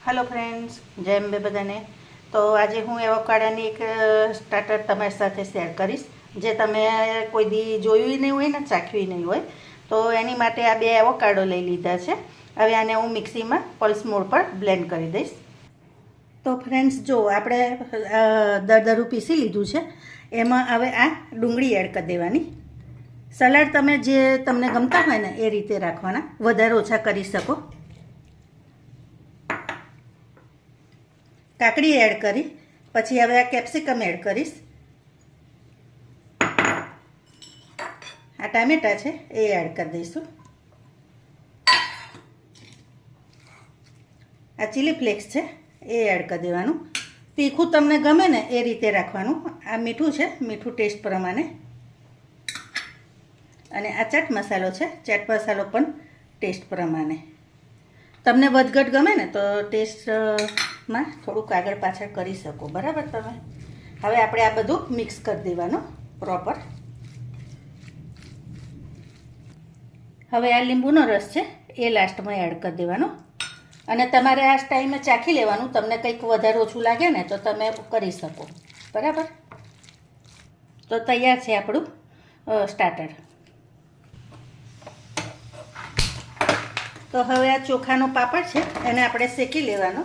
Hello friends, जय अंबे बधाने। तो आज हूँ एवोकाडोनी एक स्टार्टर तमारी साथे शेर करीश जे तमे कोई दी जोयुं नहीं होय ने चाख्युं नहीं होय। तो एनी माटे आ 2 एवोकाडो लई लीधा छे। हवे आने हूँ मिक्सी में पल्स मोड पर ब्लेन्ड करी दईश। तो फ्रेंड्स जो आपणे दरदरू पीसी लीधुं छे एमां हवे आ डુંગળી एड कर देवानी। सलाड तमे जे तमने गमता होय ने ए रीते राखवाना, वधारे ओछा करी शको। काकड़ी एड करी पछी हवे आ केप्सिकम एड करीश। आ टामेटा छे ए एड कर दईशुं। आ चिली फ्लेक्स छे ए एड कर देवानुं। तीखું તમને ગમે ને એ રીતે રાખવાનું। આ મીઠું છે, મીઠું ટેસ્ટ પ્રમાણે। અને આ ચાટ મસાલો છે, ચાટ મસાલો પણ ટેસ્ટ પ્રમાણે। તમને વધઘટ ગમે ને તો ટેસ્ટમાં થોડુંક આગળ પાછળ કરી શકો, બરાબર તમે। હવે આપણે આ બધું મિક્સ કરી દેવાનું પ્રોપર। હવે આ લીંબુનો રસ છે એ લાસ્ટમાં એડ કરી દેવાનો। અને તમારે આ ટાઈમે ચાખી લેવાનું, તમને કંઈક વધારે ઓછું લાગે ને તો તમે કરી શકો, બરાબર। તો તૈયાર છે આપણું સ્ટાર્ટર। તો હવે આ ચોખાનો પાપડ છે એને આપણે શેકી લેવાનો।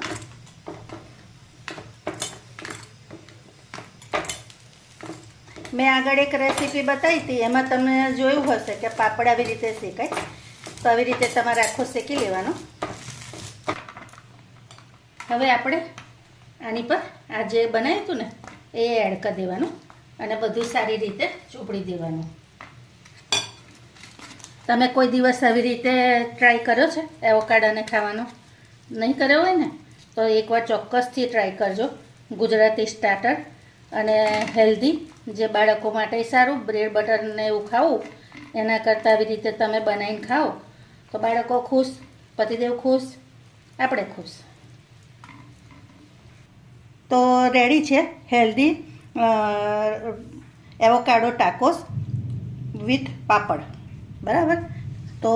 મેં આગળ એક રેસીપી બતાવી હતી એમાં તમે જોયું હશે કે પાપડ આવી રીતે શેકાય। તો આવી રીતે તમારે આખો શેકી લેવાનો। હવે આપણે આની પર આ જે બનાવ્યું હતું ને એ એડ કરી દેવાનું અને બધું સારી રીતે ચોપડી દેવાનું। તમે કોઈ દિવસ આવી રીતે ટ્રાય કર્યો છે એવોકાડોને ખાવાનો? નહીં કર્યો હોય ને તો એકવાર ચોક્કસથી ટ્રાય કરજો। ગુજરાતી સ્ટાર્ટર અને હેલ્ધી, જે બાળકો માટે સારું। બ્રેડ બટર ને એવું ખાવું એના કરતાં આવી રીતે તમે બનાવીને ખાઓ તો બાળકો ખુશ, પતિદેવ ખુશ, આપણે ખુશ। તો રેડી છે હેલ્ધી એવોકાડો ટાકોસ વિથ પાપડ, બરાબર। તો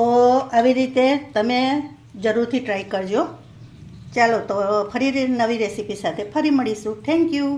આવી રીતે તમે જરૂરથી ટ્રાય કરજો। ચાલો તો ફરી નવી રેસીપી સાથે ફરી મળીશું। Thank you.